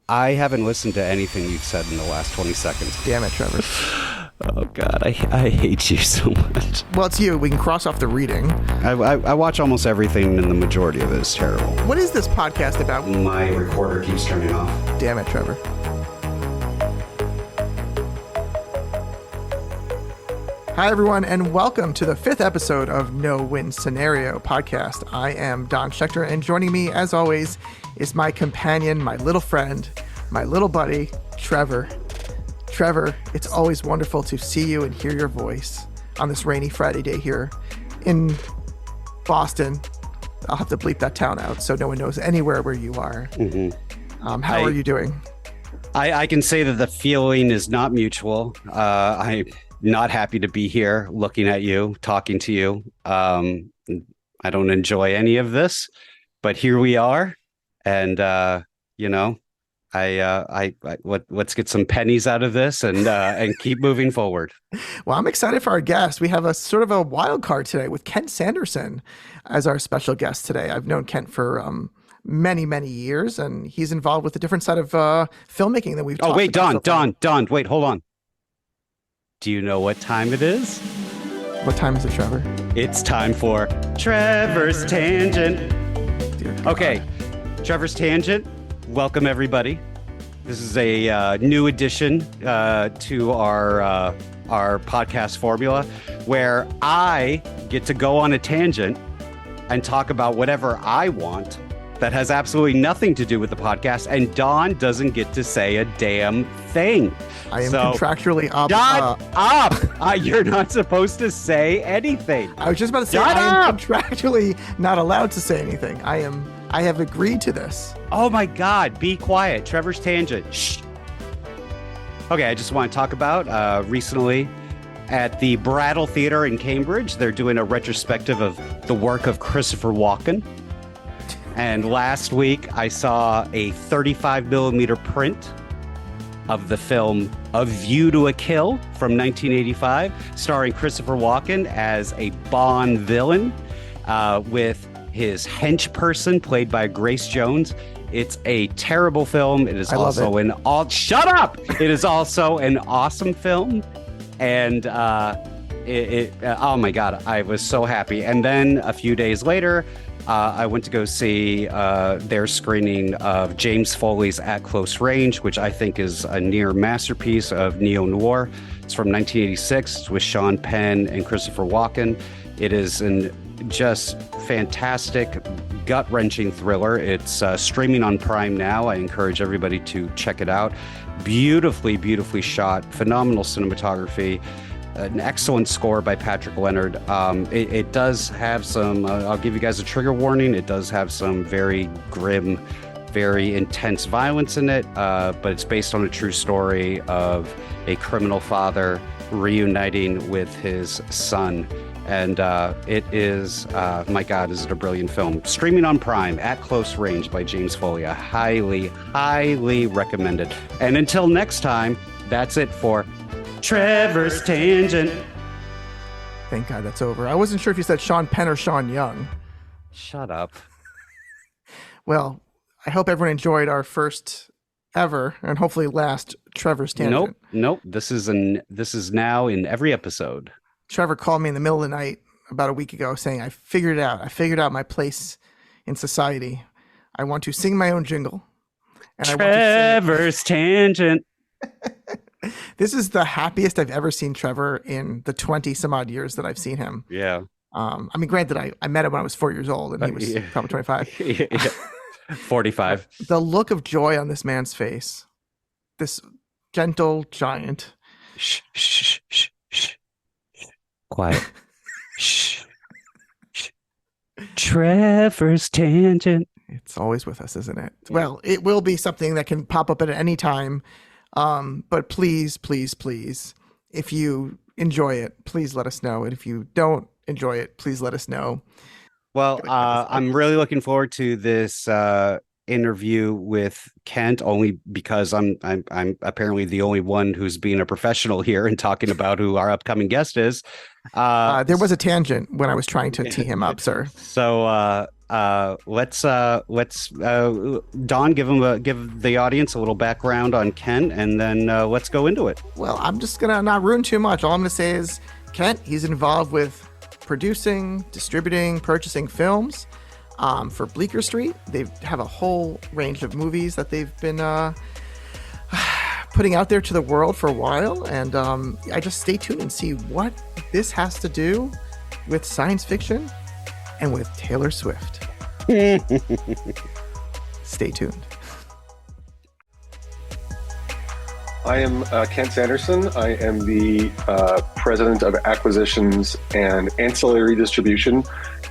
I haven't listened to anything you've said in the last 20 seconds. Damn it, Trevor. Oh, God, I hate you so much. Well, it's you. We can cross off the reading. I watch almost everything, and the majority of it is terrible. What is this podcast about? My recorder keeps turning off. Damn it, Trevor. Hi, everyone, and welcome to the 5th episode of No Win Scenario podcast. I am Don Schechter, and joining me, as always, is my companion, my little friend, my little buddy, Trevor. Trevor, it's always wonderful to see you and hear your voice on this rainy Friday day here in Boston. I'll have to bleep that town out so no one knows anywhere where you are. Mm-hmm. How are you doing? I can say that the feeling is not mutual. I'm not happy to be here looking at you, talking to you. I don't enjoy any of this, but here we are. And, let's get some pennies out of this and keep moving forward. Well, I'm excited for our guest. We have a sort of a wild card today with Kent Sanderson as our special guest today. I've known Kent for many years, and he's involved with a different side of filmmaking that we've talked about. Oh, wait, Don, wait, hold on. Do you know what time it is? What time is it, Trevor? It's time for Trevor's Tangent. Dear God. Okay, Trevor's Tangent. Welcome, everybody. This is a new addition to our podcast formula where I get to go on a tangent and talk about whatever I want that has absolutely nothing to do with the podcast, and Don doesn't get to say a damn thing. I am contractually You're not supposed to say anything. I was just about to say I am contractually not allowed to say anything. I have agreed to this. Oh my God, be quiet. Trevor's Tangent. Shh. Okay, I just want to talk about recently at the Brattle Theatre in Cambridge, they're doing a retrospective of the work of Christopher Walken. And last week, I saw a 35 millimeter print of the film A View to a Kill from 1985, starring Christopher Walken as a Bond villain with his hench person played by Grace Jones. It's a terrible film. It is also shut up! It is also an awesome film. And oh my God, I was so happy. And then a few days later, I went to go see their screening of James Foley's At Close Range, which I think is a near masterpiece of neo-noir. It's from 1986. It's with Sean Penn and Christopher Walken. It is an just fantastic, gut-wrenching thriller. It's streaming on Prime now. I encourage everybody to check it out. Beautifully shot, phenomenal cinematography. An excellent score by Patrick Leonard. It does have some, I'll give you guys a trigger warning, it does have some very grim, very intense violence in it, but it's based on a true story of a criminal father reuniting with his son. And it is, my God, is it a brilliant film. Streaming on Prime, At Close Range by James Foley. I highly recommend it. And until next time, that's it for Trevor's Tangent. Thank God that's over. I wasn't sure if you said Sean Penn or Sean Young. Shut up. Well, I hope everyone enjoyed our first ever and hopefully last Trevor's Tangent. Nope. This is now in every episode. Trevor called me in the middle of the night about a week ago saying, I figured it out. I figured out my place in society. I want to sing my own jingle. And Trevor's Tangent. This is the happiest I've ever seen Trevor in the 20 some odd years that I've seen him. Yeah. I mean, granted, I met him when I was 4 years old and he was probably 25. Yeah. 45. The look of joy on this man's face, this gentle giant. Shh. Quiet. Shh. Trevor's Tangent. It's always with us, isn't it? Well, it will be something that can pop up at any time. But please, if you enjoy it, please let us know. And if you don't enjoy it, please let us know. Well, I'm really looking forward to this interview with Kent, only because I'm apparently the only one who's being a professional here and talking about who our upcoming guest is. There was a tangent when I was trying to tee him up, sir. So Don give the audience a little background on Kent, and then let's go into it. Well, I'm just gonna not ruin too much. All I'm gonna say is Kent, he's involved with producing, distributing, purchasing films for Bleecker Street. They have a whole range of movies that they've been putting out there to the world for a while, and I just stay tuned and see what this has to do with science fiction and with Taylor Swift. Stay tuned. I am Kent Sanderson. I am the president of Acquisitions and Ancillary Distribution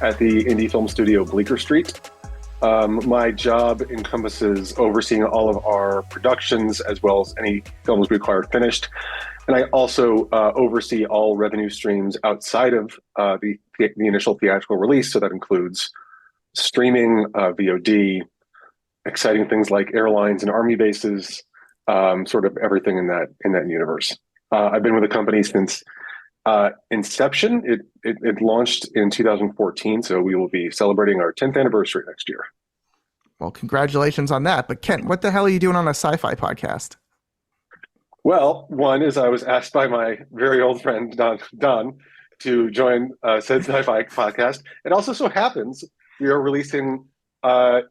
at the indie film studio Bleecker Street. My job encompasses overseeing all of our productions as well as any films we acquire finished. And I also oversee all revenue streams outside of the initial theatrical release. So that includes streaming, VOD, exciting things like airlines and army bases, sort of everything in that universe. I've been with the company since inception. It launched in 2014, so we will be celebrating our 10th anniversary next year. Well, congratulations on that. But Kent, what the hell are you doing on a sci-fi podcast? Well, one is I was asked by my very old friend Don to join said Sci-Fi podcast. It also so happens we are releasing at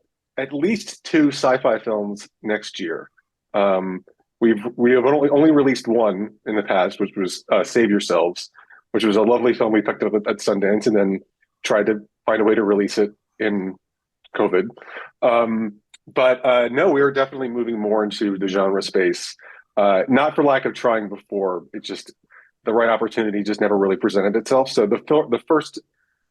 least 2 sci-fi films next year. We have only released one in the past, which was Save Yourselves, which was a lovely film we picked up at Sundance and then tried to find a way to release it in COVID. But no, we are definitely moving more into the genre space. Not for lack of trying before, it just the right opportunity just never really presented itself. So the first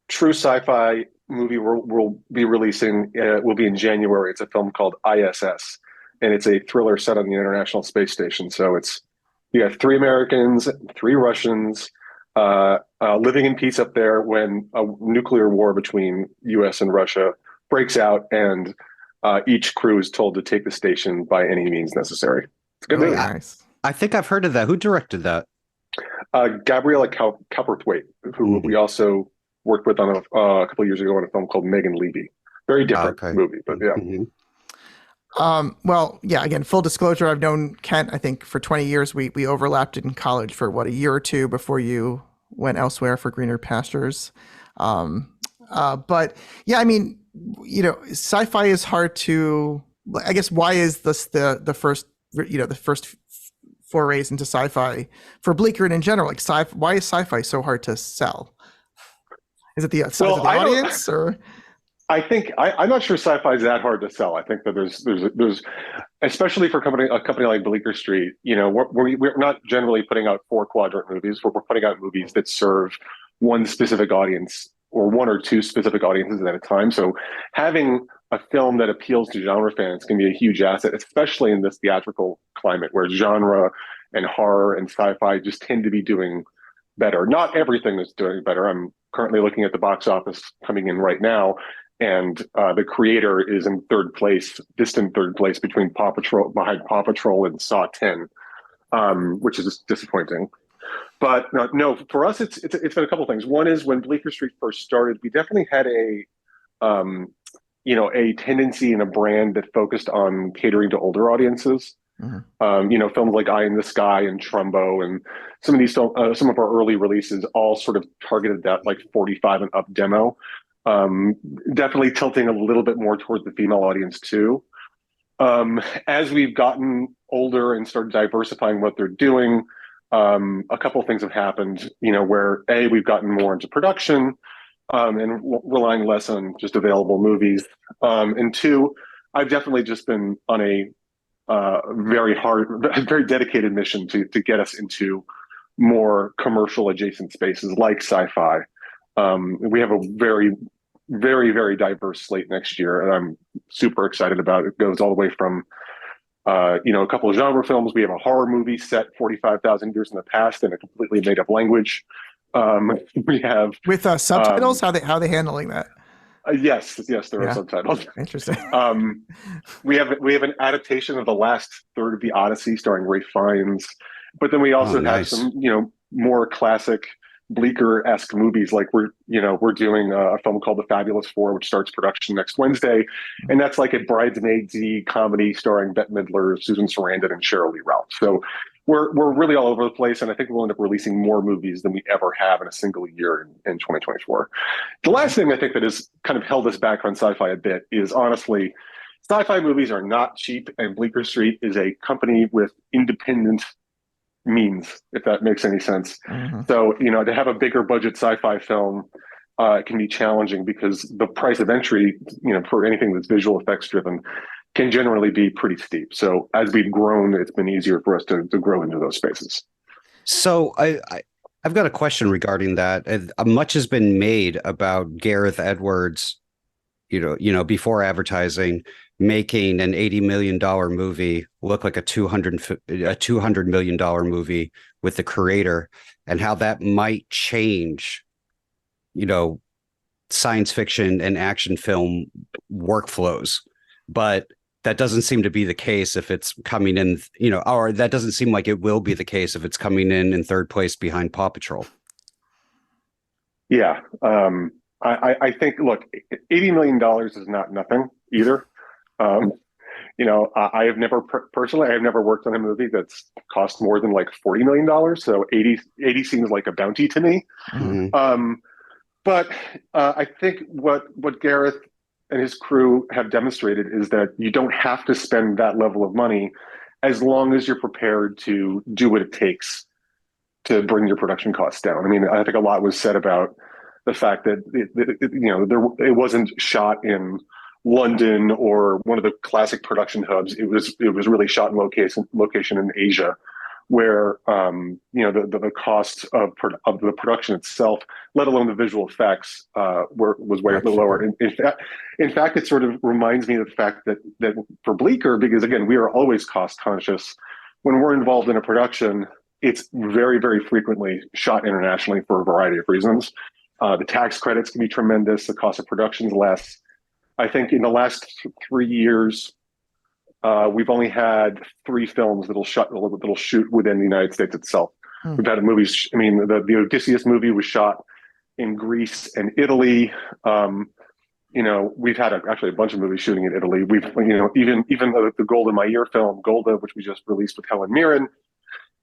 true sci-fi movie we'll be releasing will be in January. It's a film called ISS, and it's a thriller set on the International Space Station. So you have 3 Americans, 3 Russians living in peace up there when a nuclear war between U.S. and Russia breaks out, and each crew is told to take the station by any means necessary. It's good movie. Nice. I think I've heard of that. Who directed that? Gabriella Cowperthwaite, who we also worked with on a couple of years ago on a film called Megan Levy. Very different movie, but yeah. Mm-hmm. Well, yeah, again, full disclosure, I've known Kent, I think, for 20 years. We overlapped in college for, a year or two before you went elsewhere for greener pastures. But, yeah, I mean, sci-fi is hard to, I guess, why is this the first, the first forays into sci-fi for Bleecker and in general? Like, why is sci-fi so hard to sell? Is it the size of the audience, or? I think I'm not sure sci-fi is that hard to sell. I think that there's especially for a company like Bleecker Street. We're not generally putting out 4-quadrant movies. We're putting out movies that serve one specific audience or 1 or 2 specific audiences at a time. So having a film that appeals to genre fans can be a huge asset, especially in this theatrical climate where genre and horror and sci-fi just tend to be doing better. Not everything is doing better. I'm currently looking at the box office coming in right now, and The Creator is in distant third place behind Paw Patrol and Saw 10, which is disappointing. But no, for us, it's been a couple of things. One is when Bleecker Street first started, we definitely had a tendency and a brand that focused on catering to older audiences. Mm-hmm. Films like Eye in the Sky and Trumbo and some of these some of our early releases all sort of targeted that like 45 and up demo. Definitely tilting a little bit more towards the female audience too. As we've gotten older and started diversifying what they're doing, a couple of things have happened, where we've gotten more into production and relying less on just available movies. And 2, I've definitely just been on a very dedicated mission to get us into more commercial adjacent spaces like sci-fi. We have a very, very, very diverse slate next year, and I'm super excited about it. It goes all the way from a couple of genre films. We have a horror movie set 45,000 years in the past in a completely made-up language. We have with subtitles. How they handling that? Yes, there are subtitles. Interesting. We have an adaptation of the last third of the Odyssey starring Ralph Fiennes, but then we also have some more classic Bleecker-esque movies. Like we're doing a film called The Fabulous Four, which starts production next Wednesday, and that's like a bridesmaidsy comedy starring Bette Midler, Susan Sarandon, and Sheryl Lee Ralph. So we're really all over the place, and I think we'll end up releasing more movies than we ever have in a single year in 2024. The last thing I think that has kind of held us back on Sci-Fi a bit is honestly, Sci-Fi movies are not cheap, and Bleecker Street is a company with independent means, if that makes any sense. Mm-hmm. So, to have a bigger budget Sci-Fi film can be challenging because the price of entry, for anything that's visual effects driven, can generally be pretty steep. So as we've grown, it's been easier for us to grow into those spaces. So I've got a question regarding that. Much has been made about Gareth Edwards, before advertising, making an $80 million movie look like a $200 million movie with the creator, and how that might change, science fiction and action film workflows. But that doesn't seem to be the case if it's coming in, or that doesn't seem like it will be the case if it's coming in third place behind Paw Patrol. Yeah. I think, look, $80 million is not nothing either. I have never personally, I have never worked on a movie that's cost more than like $40 million. So 80 seems like a bounty to me. Mm-hmm. But I think what Gareth and his crew have demonstrated is that you don't have to spend that level of money as long as you're prepared to do what it takes to bring your production costs down. I mean, I think a lot was said about the fact that it wasn't shot in London or one of the classic production hubs. It was really shot in location in Asia, where the cost of the production itself, let alone the visual effects, was way lower. In fact, it sort of reminds me of the fact that for Bleecker, because again, we are always cost conscious. When we're involved in a production, it's very, very frequently shot internationally for a variety of reasons. The tax credits can be tremendous. The cost of production is less. I think in the last 3 years, we've only had 3 films that'll shoot within the United States itself. We've had movies. I mean, the Odysseus movie was shot in Greece and Italy. We've had actually a bunch of movies shooting in Italy. We've, even the Golden My Year film, Golda, which we just released with Helen Mirren,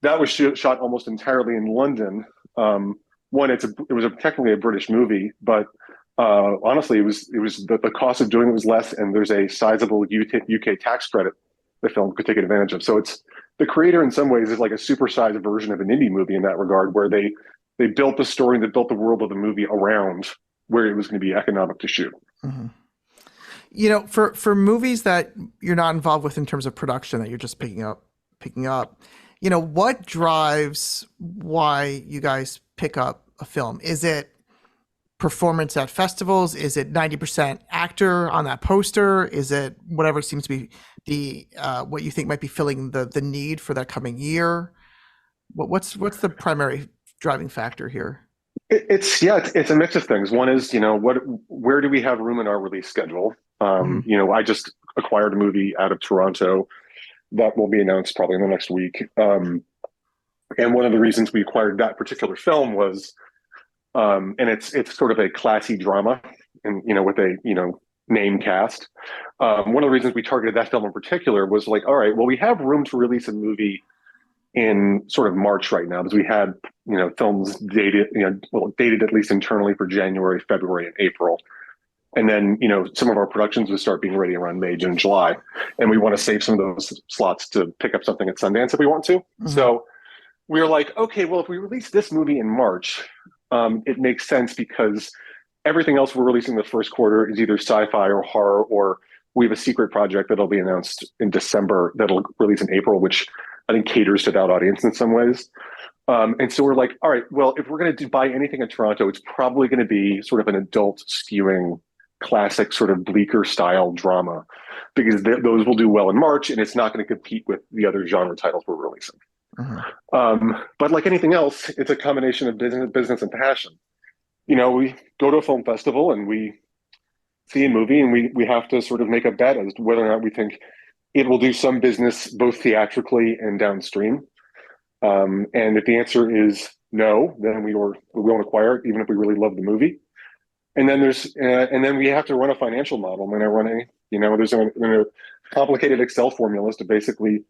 that was shot almost entirely in London. It was technically a British movie, but honestly, it was the cost of doing it was less, and there's a sizable UK tax credit the film could take advantage of. So it's the creator in some ways is like a supersized version of an indie movie in that regard, where they built the story and they built the world of the movie around where it was going to be economic to shoot. Mm-hmm. For movies that you're not involved with in terms of production, that you're just picking up, what drives why you guys pick up a film? Is it performance at festivals? Is it 90% actor on that poster? Is it whatever seems to be the what you think might be filling the need for that coming year? What's the primary driving factor here? It's a mix of things. One is, where do we have room in our release schedule? I just acquired a movie out of Toronto that will be announced probably in the next week. And one of the reasons we acquired that particular film was, and it's sort of a classy drama, and with a name cast. One of the reasons we targeted that film in particular was like, all right, well, we have room to release a movie in sort of March right now, because we had films dated at least internally for January, February, and April. And then, some of our productions would start being ready around May, June, July. And we want to save some of those slots to pick up something at Sundance if we want to. Mm-hmm. So we were like, okay, well, if we release this movie in March, it makes sense because everything else we're releasing in the first quarter is either sci-fi or horror, or we have a secret project that'll be announced in December that'll release in April, which I think caters to that audience in some ways. And so we're like, all right, well, if we're going to buy anything in Toronto, it's probably going to be sort of an adult skewing classic sort of Bleecker style drama, because those will do well in March, and it's not going to compete with the other genre titles we're releasing. Mm-hmm. But like anything else, it's a combination of business and passion. We go to a film festival and we see a movie, and we have to sort of make a bet as to whether or not we think it will do some business both theatrically and downstream. And if the answer is no, then we won't acquire it, even if we really love the movie. And then and then we have to run a financial model. And there's a complicated Excel formulas to basically